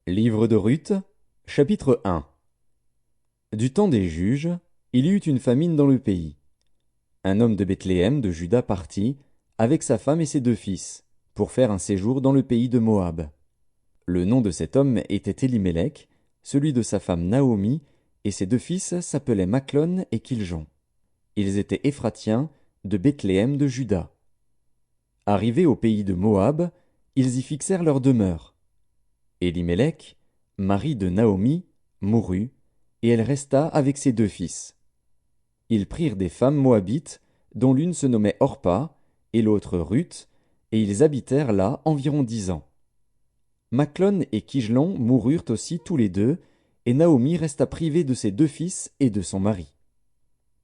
Livre de Ruth, chapitre 1. Du temps des juges, il y eut une famine dans le pays. Un homme de Bethléem de Juda partit, avec sa femme et ses 2 fils, pour faire un séjour dans le pays de Moab. Le nom de cet homme était Élimélec, celui de sa femme Naomi, et ses 2 fils s'appelaient Machlon et Kiljon. Ils étaient Éphratiens, de Bethléem de Juda. Arrivés au pays de Moab, ils y fixèrent leur demeure. Élimélec, mari de Naomi, mourut, et elle resta avec ses 2 fils. Ils prirent des femmes moabites, dont l'une se nommait Orpa, et l'autre Ruth, et ils habitèrent là environ 10 ans. Machlon et Kijlon moururent aussi tous les deux, et Naomi resta privée de ses 2 fils et de son mari.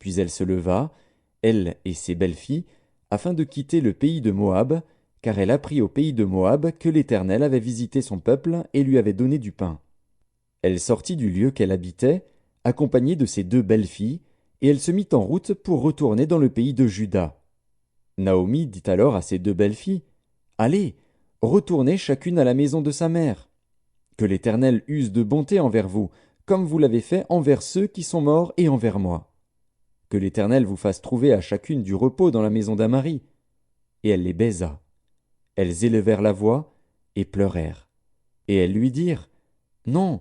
Puis elle se leva, elle et ses belles-filles, afin de quitter le pays de Moab, car elle apprit au pays de Moab que l'Éternel avait visité son peuple et lui avait donné du pain. Elle sortit du lieu qu'elle habitait, accompagnée de ses 2 belles-filles, et elle se mit en route pour retourner dans le pays de Juda. Naomi dit alors à ses 2 belles-filles, « Allez, retournez chacune à la maison de sa mère. Que l'Éternel use de bonté envers vous, comme vous l'avez fait envers ceux qui sont morts et envers moi. Que l'Éternel vous fasse trouver à chacune du repos dans la maison d'un mari. » Et elle les baisa. Elles élevèrent la voix et pleurèrent. Et elles lui dirent, « Non,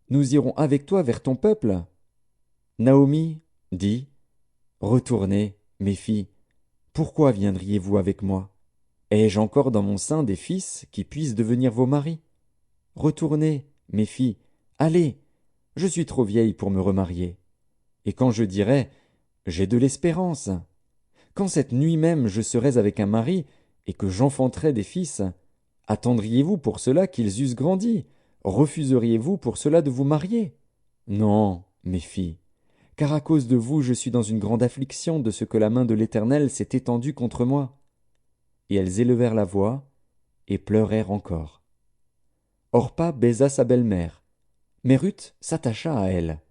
nous irons avec toi vers ton peuple. » Naomi dit, « Retournez, mes filles, pourquoi viendriez-vous avec moi? Ai-je encore dans mon sein des fils qui puissent devenir vos maris? Retournez, mes filles, allez, je suis trop vieille pour me remarier. Et quand je dirai, j'ai de l'espérance, quand cette nuit même je serais avec un mari, et que j'enfanterai des fils, attendriez-vous pour cela qu'ils eussent grandi? Refuseriez-vous pour cela de vous marier? Non, mes filles, car à cause de vous je suis dans une grande affliction de ce que la main de l'Éternel s'est étendue contre moi. Et elles élevèrent la voix, et pleurèrent encore. Orpa baisa sa belle-mère, mais Ruth s'attacha à elle.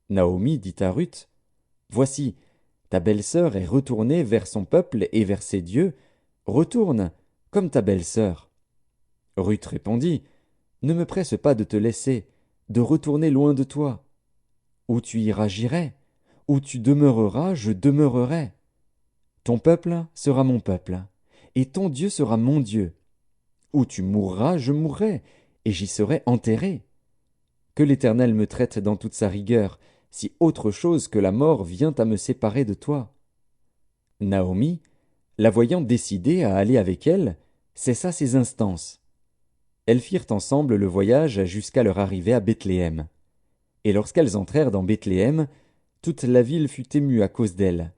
Naomi dit à Ruth, « Voici, ta belle-sœur est retournée vers son peuple et vers ses dieux, retourne, comme ta belle-sœur. » Ruth répondit, « Ne me presse pas de te laisser, de retourner loin de toi. Où tu iras, j'irai, où tu demeureras, je demeurerai. Ton peuple sera mon peuple, et ton Dieu sera mon Dieu. Où tu mourras, je mourrai, et j'y serai enterré. Que l'Éternel me traite dans toute sa rigueur, si autre chose que la mort vient à me séparer de toi. » Naomi, la voyant décidée à aller avec elle, cessa ses instances. Elles firent ensemble le voyage jusqu'à leur arrivée à Bethléem. Et lorsqu'elles entrèrent dans Bethléem, toute la ville fut émue à cause d'elles,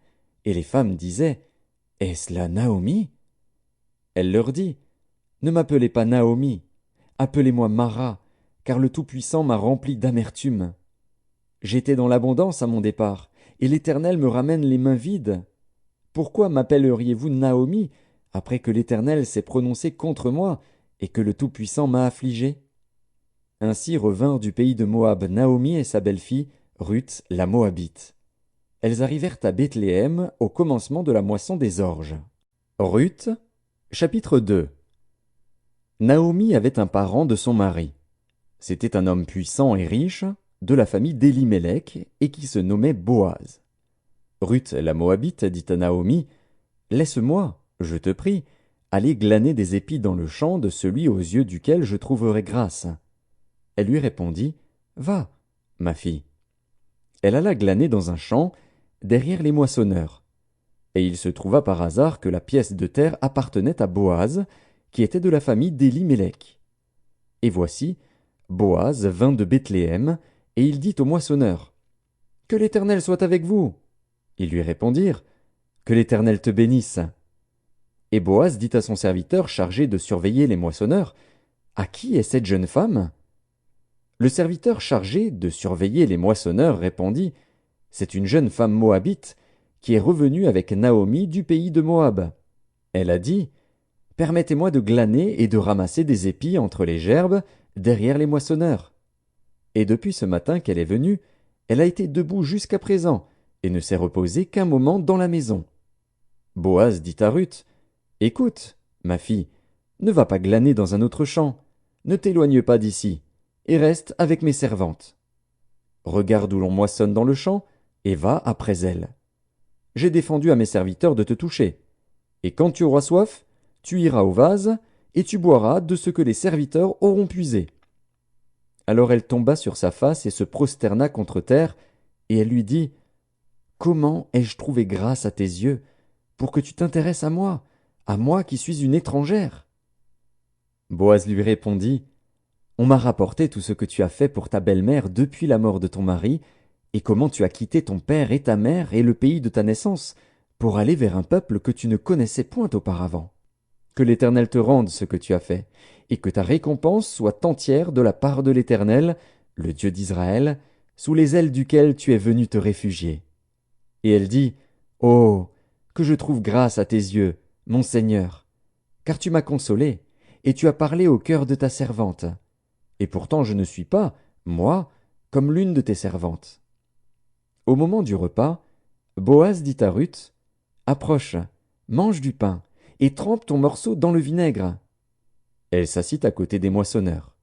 et les femmes disaient, « Est-ce là Naomi? » Elle leur dit, « Ne m'appelez pas Naomi, appelez-moi Mara, car le Tout-Puissant m'a rempli d'amertume. J'étais dans l'abondance à mon départ, et l'Éternel me ramène les mains vides. Pourquoi m'appelleriez-vous Naomi, après que l'Éternel s'est prononcé contre moi, et que le Tout-Puissant m'a affligé? » Ainsi revinrent du pays de Moab Naomi et sa belle-fille, Ruth la Moabite. Elles arrivèrent à Bethléem au commencement de la moisson des orges. Ruth, chapitre 2. Naomi avait un parent de son mari. C'était un homme puissant et riche, de la famille d'Élimélec, et qui se nommait Boaz. Ruth la Moabite dit à Naomi, « Laisse-moi, je te prie, aller glaner des épis dans le champ de celui aux yeux duquel je trouverai grâce. » Elle lui répondit, « Va, ma fille. » Elle alla glaner dans un champ, derrière les moissonneurs. Et il se trouva par hasard que la pièce de terre appartenait à Boaz, qui était de la famille d'Élimélec. Et voici, Boaz vint de Bethléem, et il dit aux moissonneurs, « Que l'Éternel soit avec vous. » Ils lui répondirent, « Que l'Éternel te bénisse. » Et Boaz dit à son serviteur chargé de surveiller les moissonneurs, « À qui est cette jeune femme? » Le serviteur chargé de surveiller les moissonneurs répondit, « C'est une jeune femme moabite qui est revenue avec Naomi du pays de Moab. Elle a dit, « Permettez-moi de glaner et de ramasser des épis entre les gerbes derrière les moissonneurs. » Et depuis ce matin qu'elle est venue, elle a été debout jusqu'à présent et ne s'est reposée qu'un moment dans la maison. Boaz dit à Ruth, « Écoute, ma fille, ne va pas glaner dans un autre champ, ne t'éloigne pas d'ici. et reste avec mes servantes. Regarde où l'on moissonne dans le champ, et va après elles. J'ai défendu à mes serviteurs de te toucher. Et quand tu auras soif, tu iras au vase, et tu boiras de ce que les serviteurs auront puisé. Alors elle tomba sur sa face et se prosterna contre terre, et elle lui dit, Comment ai-je trouvé grâce à tes yeux, pour que tu t'intéresses à moi qui suis une étrangère? Boaz lui répondit, On m'a rapporté tout ce que tu as fait pour ta belle-mère depuis la mort de ton mari, et comment tu as quitté ton père et ta mère et le pays de ta naissance, pour aller vers un peuple que tu ne connaissais point auparavant. Que l'Éternel te rende ce que tu as fait, et que ta récompense soit entière de la part de l'Éternel, le Dieu d'Israël, sous les ailes duquel tu es venu te réfugier. Et elle dit, Oh, que je trouve grâce à tes yeux, mon Seigneur, car tu m'as consolé, et tu as parlé au cœur de ta servante. Et pourtant je ne suis pas, moi, comme l'une de tes servantes. Au moment du repas, Boaz dit à Ruth, Approche, mange du pain, et trempe ton morceau dans le vinaigre. Elle s'assit à côté des moissonneurs.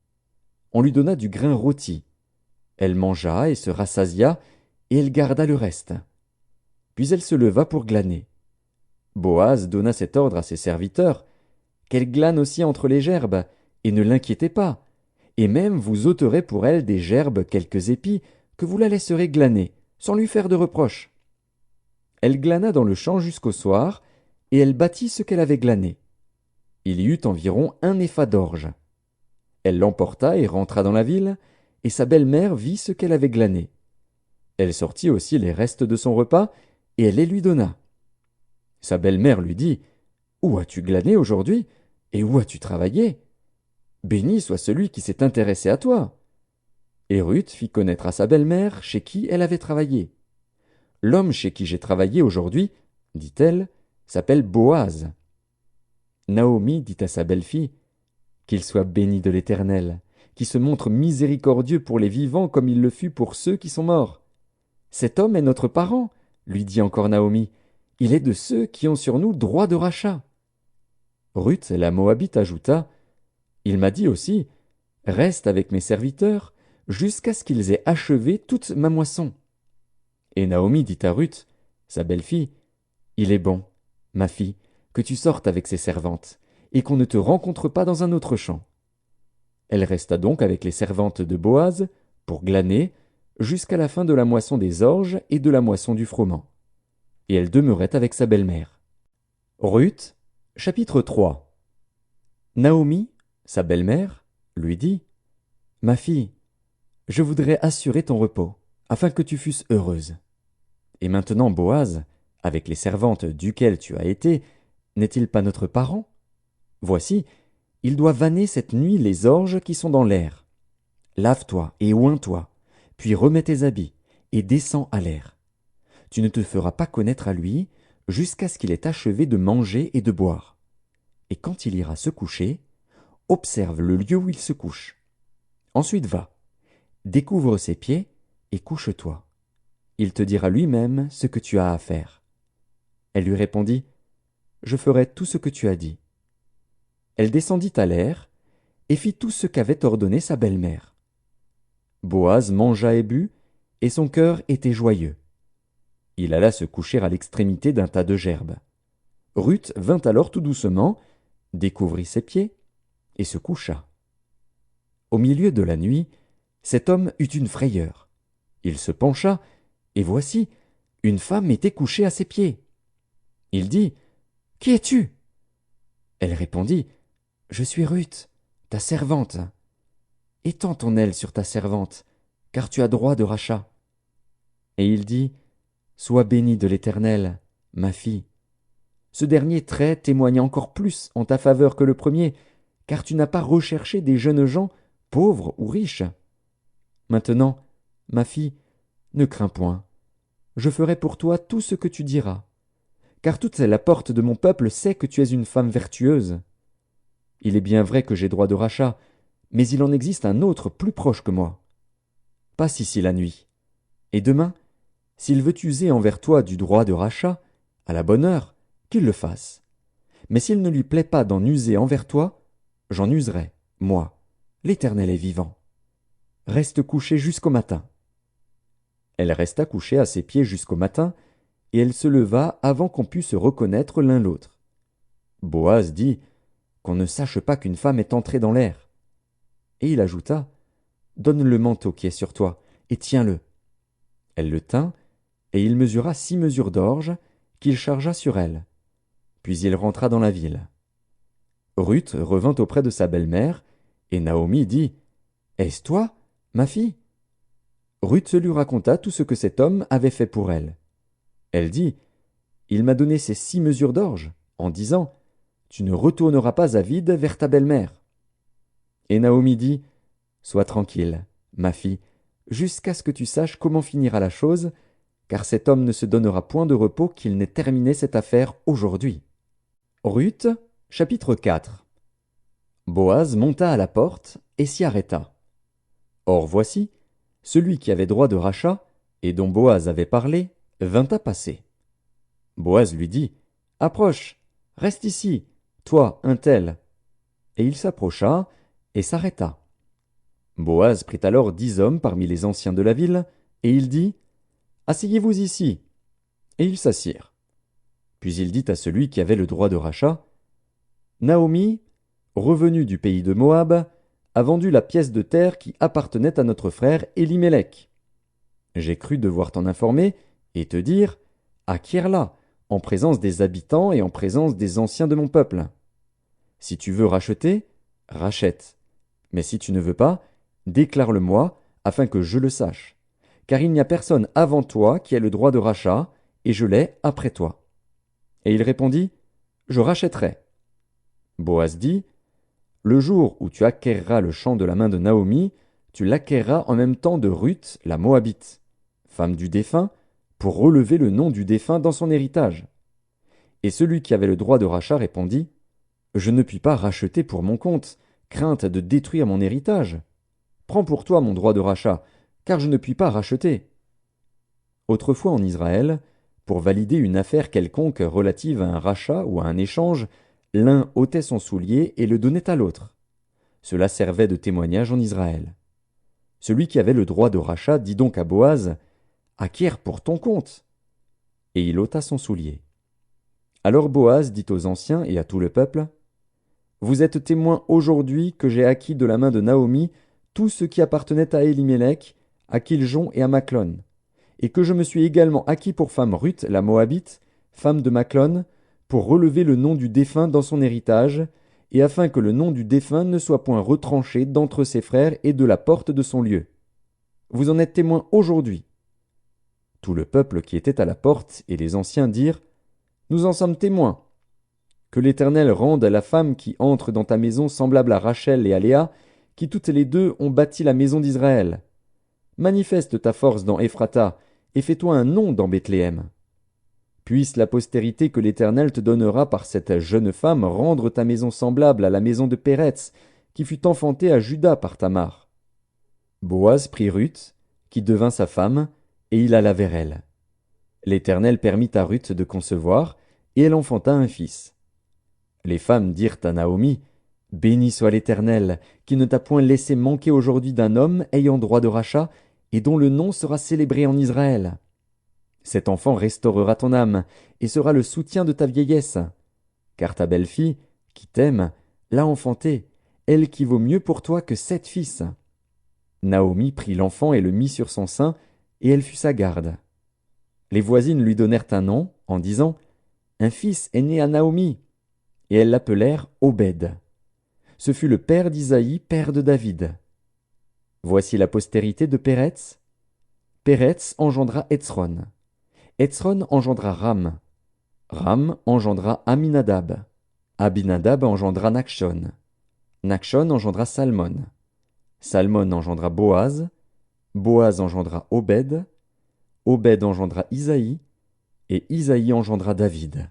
On lui donna du grain rôti. Elle mangea et se rassasia, et elle garda le reste. Puis elle se leva pour glaner. Boaz donna cet ordre à ses serviteurs, qu'elle glane aussi entre les gerbes, et ne l'inquiétez pas, et même vous ôterez pour elle des gerbes quelques épis, que vous la laisserez glaner, sans lui faire de reproche. Elle glana dans le champ jusqu'au soir, et elle bâtit ce qu'elle avait glané. Il y eut environ un épha d'orge. Elle l'emporta et rentra dans la ville, et sa belle-mère vit ce qu'elle avait glané. Elle sortit aussi les restes de son repas, et elle les lui donna. Sa belle-mère lui dit, Où as-tu glané aujourd'hui, et où as-tu travaillé? Béni soit celui qui s'est intéressé à toi. Et Ruth fit connaître à sa belle-mère chez qui elle avait travaillé. L'homme chez qui j'ai travaillé aujourd'hui, dit-elle, s'appelle Boaz. Naomi dit à sa belle-fille, Qu'il soit béni de l'Éternel, qui se montre miséricordieux pour les vivants comme il le fut pour ceux qui sont morts. Cet homme est notre parent, lui dit encore Naomi. Il est de ceux qui ont sur nous droit de rachat. Ruth, la Moabite, ajouta, Il m'a dit aussi, Reste avec mes serviteurs jusqu'à ce qu'ils aient achevé toute ma moisson. Et Naomi dit à Ruth, sa belle-fille, Il est bon, ma fille, que tu sortes avec ses servantes, et qu'on ne te rencontre pas dans un autre champ. Elle resta donc avec les servantes de Boaz, pour glaner, jusqu'à la fin de la moisson des orges et de la moisson du froment. Et elle demeurait avec sa belle-mère. Ruth, chapitre 3. Naomi, sa belle-mère, lui dit, Ma fille, je voudrais assurer ton repos, afin que tu fusses heureuse. Et maintenant Boaz, avec les servantes duquel tu as été, n'est-il pas notre parent? Voici, il doit vanner cette nuit les orges qui sont dans l'air. Lave-toi et oins-toi, puis remets tes habits, et descends à l'air. Tu ne te feras pas connaître à lui, jusqu'à ce qu'il ait achevé de manger et de boire. Et quand il ira se coucher, observe le lieu où il se couche. Ensuite va, découvre ses pieds, et couche-toi. Il te dira lui-même ce que tu as à faire. Elle lui répondit, Je ferai tout ce que tu as dit. Elle descendit à l'air, et fit tout ce qu'avait ordonné sa belle-mère. Boaz mangea et but, et son cœur était joyeux. Il alla se coucher à l'extrémité d'un tas de gerbes. Ruth vint alors tout doucement, découvrit ses pieds, et se coucha. Au milieu de la nuit, cet homme eut une frayeur. Il se pencha, et voici, une femme était couchée à ses pieds. Il dit, Qui es-tu? Elle répondit, Je suis Ruth, ta servante. Étends ton aile sur ta servante, car tu as droit de rachat. Et il dit, Sois bénie de l'Éternel, ma fille. Ce dernier trait témoigne encore plus en ta faveur que le premier, car tu n'as pas recherché des jeunes gens, pauvres ou riches. Maintenant, ma fille, ne crains point. Je ferai pour toi tout ce que tu diras, car toute la porte de mon peuple sait que tu es une femme vertueuse. Il est bien vrai que j'ai droit de rachat, mais il en existe un autre plus proche que moi. Passe ici la nuit, et demain, s'il veut user envers toi du droit de rachat, à la bonne heure, qu'il le fasse. Mais s'il ne lui plaît pas d'en user envers toi, j'en userai, moi, l'Éternel est vivant. reste couchée jusqu'au matin. Elle resta couchée à ses pieds jusqu'au matin, et elle se leva avant qu'on pût se reconnaître l'un l'autre. Boaz dit, qu'on ne sache pas qu'une femme est entrée dans l'air. Et il ajouta, donne le manteau qui est sur toi, et tiens-le. Elle le tint, et il mesura 6 mesures d'orge, qu'il chargea sur elle. Puis il rentra dans la ville. Ruth revint auprès de sa belle-mère, et Naomi dit, est-ce toi, ma fille? Ruth lui raconta tout ce que cet homme avait fait pour elle. Elle dit, il m'a donné ces 6 mesures d'orge, en disant, tu ne retourneras pas à vide vers ta belle-mère. Et Naomi dit, sois tranquille, ma fille, jusqu'à ce que tu saches comment finira la chose, car cet homme ne se donnera point de repos qu'il n'ait terminé cette affaire aujourd'hui. Ruth, chapitre 4. Boaz monta à la porte et s'y arrêta. Or voici, celui qui avait droit de rachat, et dont Boaz avait parlé, vint à passer. Boaz lui dit, approche, reste ici, toi, un tel. Et il s'approcha et s'arrêta. Boaz prit alors 10 hommes parmi les anciens de la ville, et il dit, asseyez-vous ici. Et ils s'assirent. Puis il dit à celui qui avait le droit de rachat, Naomi, revenue du pays de Moab, a vendu la pièce de terre qui appartenait à notre frère Élimélec. J'ai cru devoir t'en informer et te dire, acquiers-la, en présence des habitants et en présence des anciens de mon peuple. Si tu veux racheter, rachète. Mais si tu ne veux pas, déclare-le-moi, afin que je le sache. Car il n'y a personne avant toi qui ait le droit de rachat, et je l'ai après toi. Et il répondit, je rachèterai. Boaz dit, le jour où tu acquerras le champ de la main de Naomi, tu l'acquerras en même temps de Ruth, la Moabite, femme du défunt, pour relever le nom du défunt dans son héritage. Et celui qui avait le droit de rachat répondit, je ne puis pas racheter pour mon compte, crainte de détruire mon héritage. Prends pour toi mon droit de rachat, car je ne puis pas racheter. Autrefois en Israël, pour valider une affaire quelconque relative à un rachat ou à un échange, l'un ôtait son soulier et le donnait à l'autre. Cela servait de témoignage en Israël. Celui qui avait le droit de rachat dit donc à Boaz, acquiers pour ton compte. Et il ôta son soulier. Alors Boaz dit aux anciens et à tout le peuple, vous êtes témoins aujourd'hui que j'ai acquis de la main de Naomi tout ce qui appartenait à Élimélec, à Kiljon et à Maclon, et que je me suis également acquis pour femme Ruth la Moabite, femme de Maclon, pour relever le nom du défunt dans son héritage, et afin que le nom du défunt ne soit point retranché d'entre ses frères et de la porte de son lieu. Vous en êtes témoins aujourd'hui. Tout le peuple qui était à la porte et les anciens dirent, nous en sommes témoins. Que l'Éternel rende à la femme qui entre dans ta maison semblable à Rachel et à Léa, qui toutes les deux ont bâti la maison d'Israël. Manifeste ta force dans Ephrata, et fais-toi un nom dans Bethléem. Puisse la postérité que l'Éternel te donnera par cette jeune femme rendre ta maison semblable à la maison de Péretz, qui fut enfantée à Juda par Tamar. Boaz prit Ruth, qui devint sa femme, et il alla vers elle. L'Éternel permit à Ruth de concevoir, et elle enfanta un fils. Les femmes dirent à Naomi, béni soit l'Éternel, qui ne t'a point laissé manquer aujourd'hui d'un homme ayant droit de rachat, et dont le nom sera célébré en Israël. Cet enfant restaurera ton âme, et sera le soutien de ta vieillesse. Car ta belle-fille, qui t'aime, l'a enfanté, elle qui vaut mieux pour toi que 7 fils. Naomi prit l'enfant et le mit sur son sein, et elle fut sa garde. Les voisines lui donnèrent un nom, en disant, un fils est né à Naomi, et elles l'appelèrent Obed. Ce fut le père d'Isaïe, père de David. Voici la postérité de Péretz. Péretz engendra Hetzron. Hetzron engendra Ram. Ram engendra Aminadab. Abinadab engendra Nachshon. Nachshon engendra Salmon. Salmon engendra Boaz. Boaz engendra Obed. Obed engendra Isaïe. Et Isaïe engendra David.